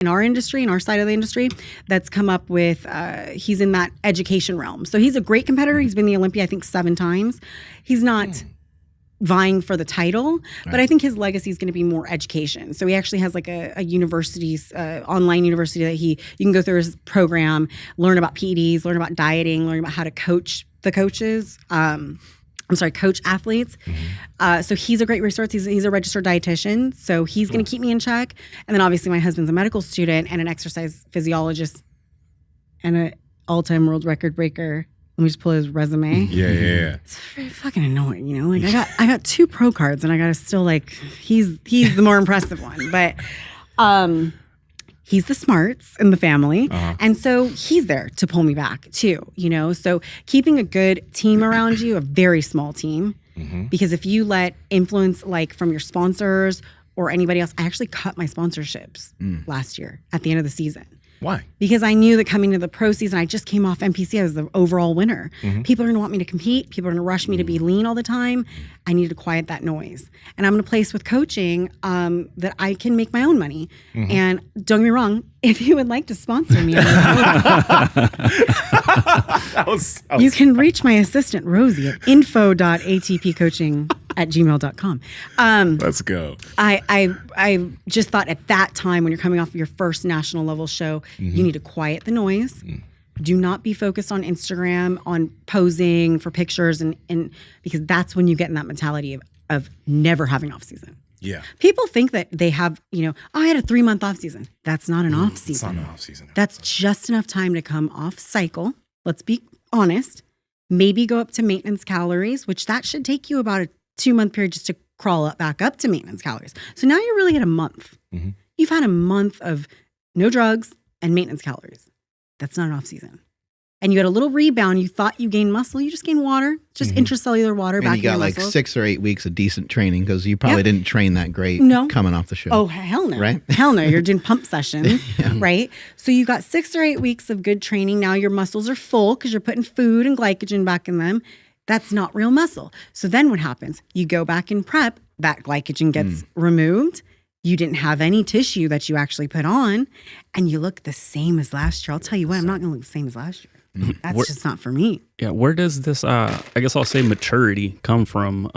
in our industry, in our side of the industry, that's come up with, he's in that education realm. So he's a great competitor. He's been in the Olympia, I think 7 times. He's not vying for the title, but I think his legacy is going to be more education. So he actually has like a university's online university that you can go through his program, learn about PEDs, learn about dieting, learn about how to coach the coaches. Coach athletes. So he's a great resource. He's a registered dietitian. So he's going to keep me in check. And then obviously my husband's a medical student and an exercise physiologist and an all-time world record breaker. Let me just pull his resume. Yeah. It's very fucking annoying, you know? Like I got 2 pro cards and I got to still like, he's the more impressive one. But he's the smarts in the family. And so he's there to pull me back too, you know? So keeping a good team around you, a very small team, because if you let influence like from your sponsors or anybody else, I actually cut my sponsorships last year at the end of the season. Why? Because I knew that coming to the pro season, I just came off NPC. I was the overall winner. People are going to want me to compete. People are going to rush me to be lean all the time. I need to quiet that noise. And I'm in a place with coaching that I can make my own money. And don't get me wrong, if you would like to sponsor me, you can reach my assistant, Rosie, at info.atpcoaching@gmail.com. Let's go. I just thought at that time when you're coming off of your first national level show, you need to quiet the noise. Do not be focused on Instagram, on posing for pictures, and because that's when you get in that mentality of never having off season. Yeah. People think that they have, I had a 3-month off season. That's not an off season. It's not an off season. That's just enough time to come off cycle. Let's be honest. Maybe go up to maintenance calories, which that should take you about a 2-month period just to crawl back up to maintenance calories. So now you're really at a month. You've had a month of no drugs and maintenance calories. That's not an off season. And you had a little rebound. You thought you gained muscle. You just gained water, just intracellular water and back in your you got like muscles. 6 or 8 weeks of decent training because you probably didn't train that great coming off the show. Oh, hell no. Right? Hell no. You're doing pump sessions, right? So you got 6 or 8 weeks of good training. Now your muscles are full because you're putting food and glycogen back in them. That's not real muscle. So then what happens? You go back in prep, that glycogen gets removed. You didn't have any tissue that you actually put on, and you look the same as last year. I'll tell you what, I'm not going to look the same as last year. That's just not for me. Yeah, where does this, I guess I'll say maturity come from?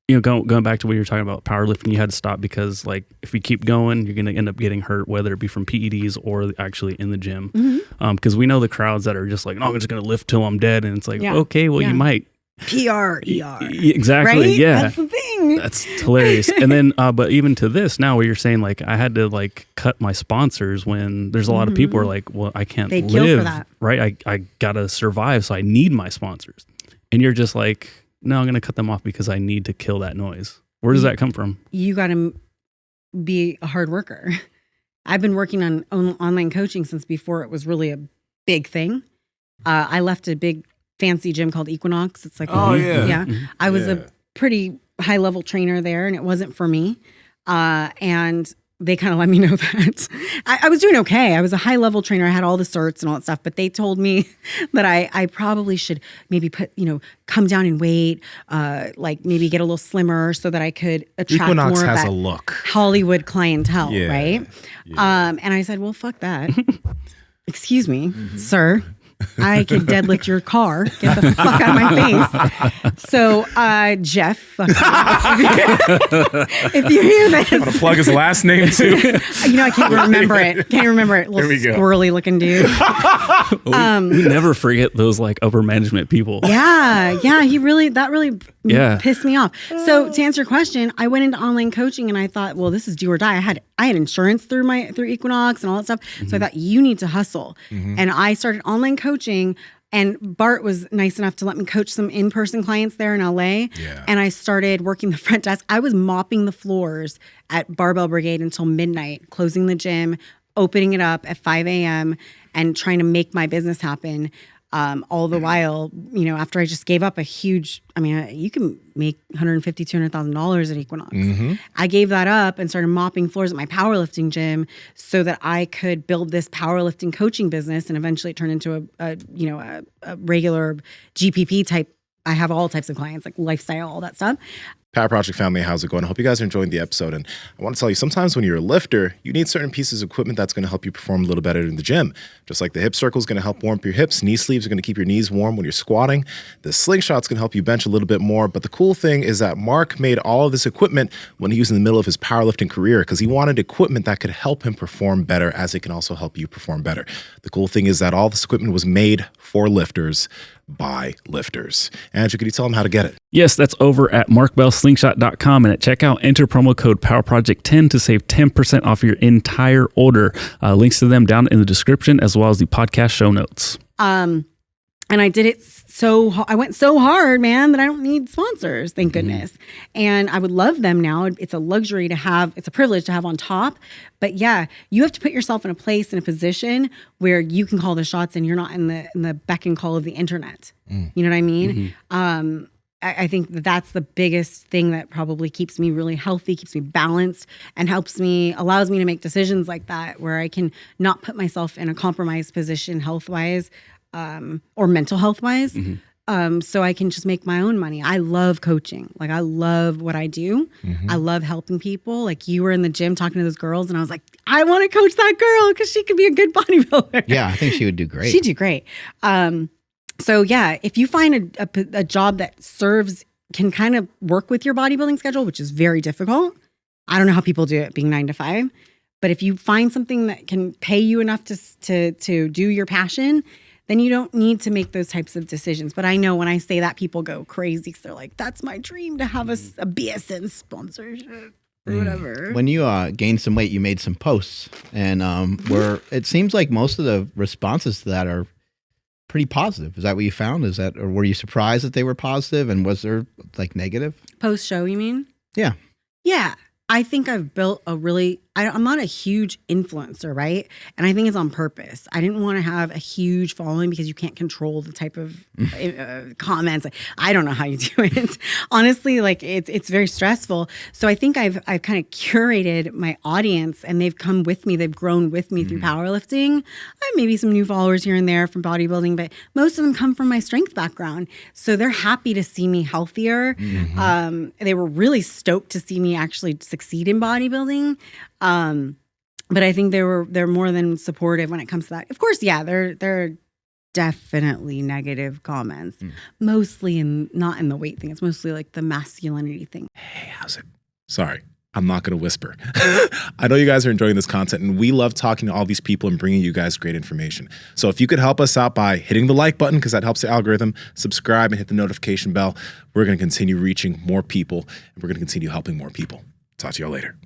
Going back to what you were talking about, powerlifting, you had to stop because like if you keep going, you're going to end up getting hurt, whether it be from PEDs or actually in the gym. Because we know the crowds that are just like, no, I'm just going to lift till I'm dead. And it's like, okay, well, you might. PRER. Exactly. Right? Yeah. That's the thing. That's hilarious. And then, but even to this now where you're saying like, I had to like cut my sponsors when there's a lot of people who are like, well, I can't They live. kill for that. Right. I got to survive. So I need my sponsors. And you're just like, no, I'm going to cut them off because I need to kill that noise. Where does that come from? You got to be a hard worker. I've been working on online coaching since before it was really a big thing. I left a big fancy gym called Equinox. It's like, I was a pretty high level trainer there and it wasn't for me. And they kind of let me know that I was doing okay. I was a high level trainer. I had all the certs and all that stuff, but they told me that I probably should maybe come down in weight, like maybe get a little slimmer so that I could attract Equinox more of has that a look. Hollywood clientele, right? Yeah. And I said, well, fuck that. Excuse me, sir. I could deadlift your car. Get the fuck out of my face. So, Jeff, if you hear this. I'm going to plug his last name too. I can't remember it. Little squirrely looking dude. We never forget those like upper management people. Yeah. That really pissed me off. So to answer your question, I went into online coaching and I thought, well, this is do or die. I had insurance through Equinox and all that stuff. So I thought you need to hustle. And I started online coaching, and Bart was nice enough to let me coach some in-person clients there in LA. Yeah. And I started working the front desk. I was mopping the floors at Barbell Brigade until midnight, closing the gym, opening it up at 5 a.m. and trying to make my business happen. All the while, after I just gave up a huge, you can make $150,000, $200,000 at Equinox. I gave that up and started mopping floors at my powerlifting gym so that I could build this powerlifting coaching business, and eventually it turned into a regular GPP type. I have all types of clients, like lifestyle, all that stuff. Power Project family, how's it going? I hope you guys are enjoying the episode. And I want to tell you, sometimes when you're a lifter, you need certain pieces of equipment that's going to help you perform a little better in the gym. Just like the hip circle is going to help warm up your hips, knee sleeves are going to keep your knees warm when you're squatting. The slingshot's going to help you bench a little bit more. But the cool thing is that Mark made all of this equipment when he was in the middle of his powerlifting career because he wanted equipment that could help him perform better as it can also help you perform better. The cool thing is that all this equipment was made for lifters by lifters. Andrew, could you tell them how to get it? Yes, that's over at markbellslingshot.com, and at checkout, enter promo code PowerProject10 to save 10% off your entire order. Links to them down in the description as well as the podcast show notes. And I did it I went so hard, man, that I don't need sponsors, thank goodness. And I would love them now. It's a luxury to have, it's a privilege to have on top. But yeah, you have to put yourself in a place, in a position where you can call the shots and you're not in the beck and call of the internet. You know what I mean? I think that's the biggest thing that probably keeps me really healthy, keeps me balanced, and allows me to make decisions like that where I can not put myself in a compromised position health-wise, or mental health wise. So I can just make my own money. I love coaching. Like, I love what I do. I love helping people. Like, you were in the gym talking to those girls and I was like, I want to coach that girl because she could be a good bodybuilder. Yeah, I think she would do great. She'd do great. So yeah, if you find a job that can kind of work with your bodybuilding schedule, which is very difficult. I don't know how people do it being 9 to 5. But if you find something that can pay you enough to do your passion, then you don't need to make those types of decisions. But I know when I say that, people go crazy because they're like, that's my dream to have a BSN sponsorship or whatever. When you gained some weight, you made some posts. And it seems like most of the responses to that are pretty positive. Is that what you found? Or were you surprised that they were positive? And was there like negative? Post show, you mean? Yeah. Yeah. I think I've built I'm not a huge influencer, right? And I think it's on purpose. I didn't want to have a huge following because you can't control the type of comments. I don't know how you do it. Honestly, like it's very stressful. So I think I've kind of curated my audience and they've come with me. They've grown with me through powerlifting. I have maybe some new followers here and there from bodybuilding, but most of them come from my strength background. So they're happy to see me healthier. They were really stoked to see me actually succeed in bodybuilding. But I think they're more than supportive when it comes to that. Of course, yeah, there are definitely negative comments, mostly not in the weight thing. It's mostly like the masculinity thing. Hey, how's it? Sorry, I'm not going to whisper. I know you guys are enjoying this content and we love talking to all these people and bringing you guys great information. So if you could help us out by hitting the like button, because that helps the algorithm, subscribe and hit the notification bell, we're going to continue reaching more people and we're going to continue helping more people. Talk to y'all later.